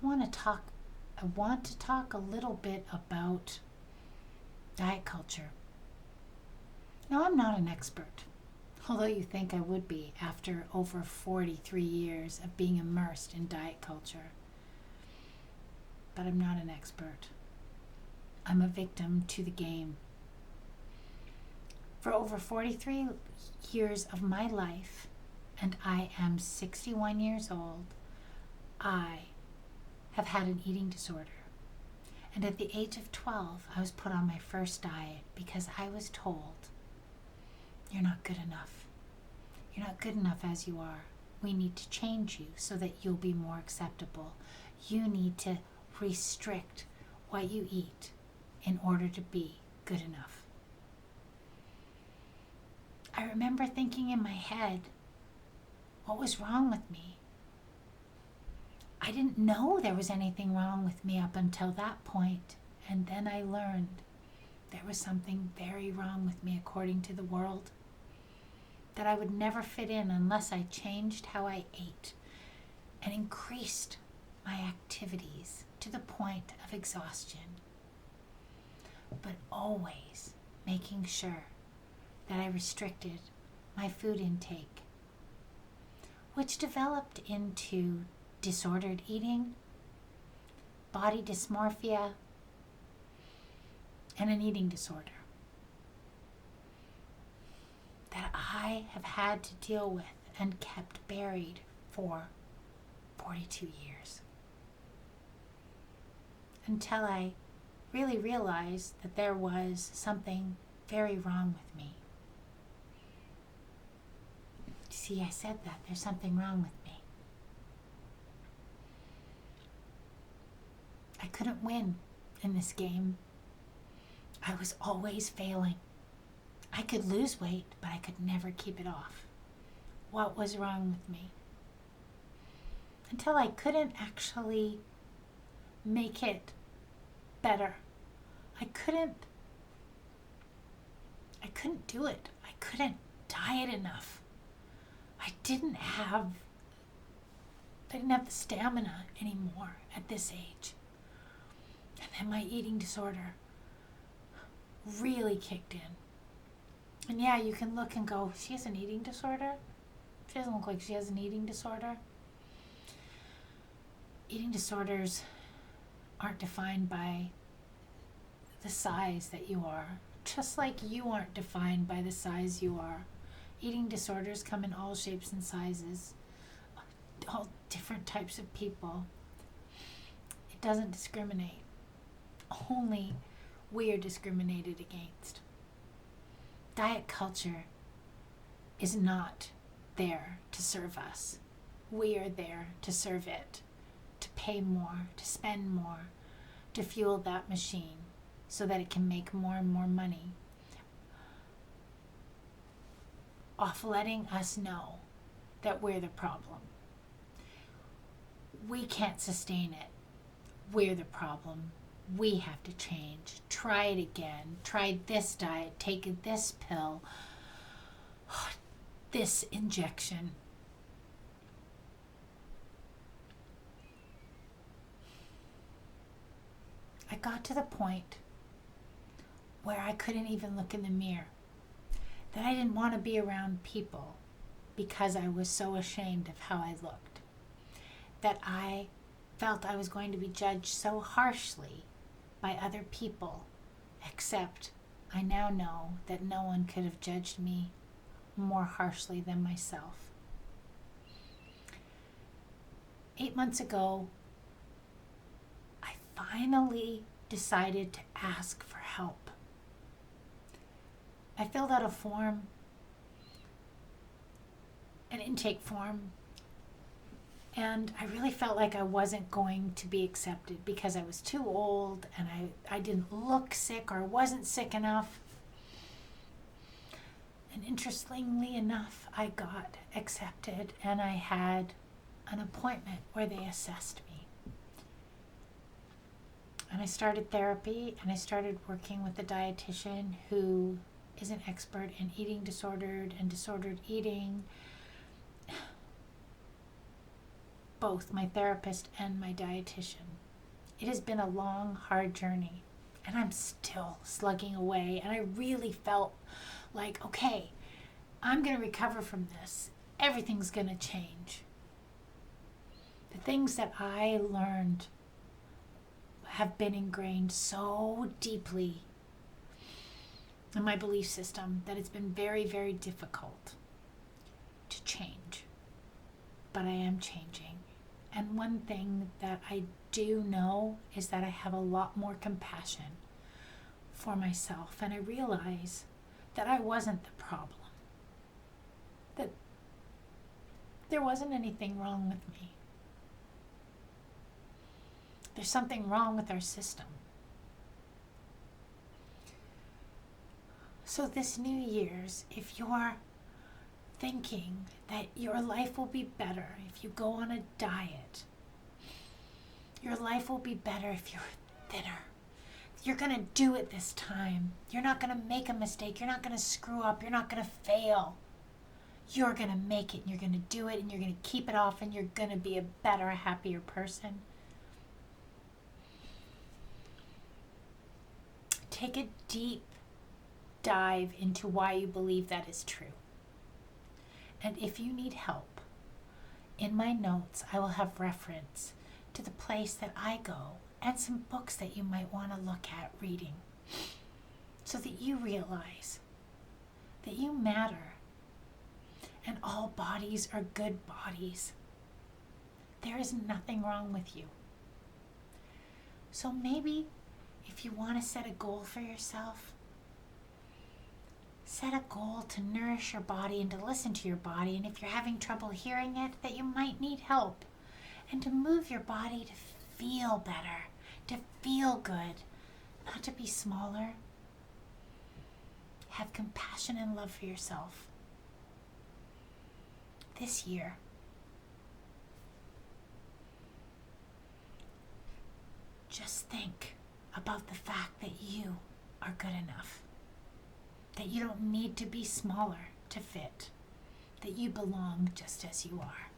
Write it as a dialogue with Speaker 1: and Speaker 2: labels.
Speaker 1: I want to talk a little bit about diet culture. Now, I'm not an expert, although you think I would be after over 43 years of being immersed in diet culture. But I'm not an expert. I'm a victim to the game. For over 43 years of my life, and I am 61 years old, I have had an eating disorder. And at the age of 12, I was put on my first diet because I was told, you're not good enough. You're not good enough as you are. We need to change you so that you'll be more acceptable. You need to restrict what you eat in order to be good enough. I remember thinking in my head, what was wrong with me? I didn't know there was anything wrong with me up until that point, and then I learned there was something very wrong with me according to the world, that I would never fit in unless I changed how I ate and increased my activities to the point of exhaustion, but always making sure that I restricted my food intake, which developed into disordered eating, body dysmorphia, and an eating disorder that I have had to deal with and kept buried for 42 years. Until I really realized that there was something very wrong with me. See, I said that. There's something wrong with me. I couldn't win in this game. I was always failing. I could lose weight, but I could never keep it off. What was wrong with me? Until I couldn't actually make it better. I couldn't do it. I couldn't diet enough. I didn't have the stamina anymore at this age. And then my eating disorder really kicked in. And yeah, you can look and go, she has an eating disorder? She doesn't look like she has an eating disorder. Eating disorders aren't defined by the size that you are, just like you aren't defined by the size you are. Eating disorders come in all shapes and sizes, all different types of people. It doesn't discriminate. Only we are discriminated against. Diet culture is not there to serve us. We are there to serve it, to pay more, to spend more, to fuel that machine so that it can make more and more money, off letting us know that we're the problem. We can't sustain it. We're the problem. We have to change. Try it again. Try this diet. Take this pill. This injection. I got to the point where I couldn't even look in the mirror. That I didn't want to be around people because I was so ashamed of how I looked. That I felt I was going to be judged so harshly by other people, except I now know that no one could have judged me more harshly than myself. 8 months ago, I finally decided to ask for help. I filled out a form, an intake form, and I really felt like I wasn't going to be accepted because I was too old and I didn't look sick or wasn't sick enough. And interestingly enough, I got accepted and I had an appointment where they assessed me. And I started therapy and I started working with a dietitian who is an expert in eating disordered and disordered eating. both my therapist and my dietitian. It has been a long, hard journey, and I'm still slugging away, and I really felt like, okay, I'm going to recover from this. Everything's going to change. The things that I learned have been ingrained so deeply in my belief system that it's been very, very difficult to change. But I am changing. And one thing that I do know is that I have a lot more compassion for myself. And I realize that I wasn't the problem. That there wasn't anything wrong with me. There's something wrong with our system. So this New Year's, if you're thinking that your life will be better if you go on a diet, your life will be better if you're thinner, you're going to do it this time, you're not going to make a mistake, you're not going to screw up, you're not going to fail, you're going to make it, and you're going to do it, and you're going to keep it off, and you're going to be a better, happier person. Take a deep dive into why you believe that is true. And if you need help, in my notes, I will have reference to the place that I go and some books that you might want to look at reading so that you realize that you matter and all bodies are good bodies. There is nothing wrong with you. So maybe if you want to set a goal for yourself, set a goal to nourish your body and to listen to your body. And if you're having trouble hearing it, that you might need help. And to move your body to feel better, to feel good, not to be smaller. Have compassion and love for yourself. This year, just think about the fact that you are good enough. That you don't need to be smaller to fit. That you belong just as you are.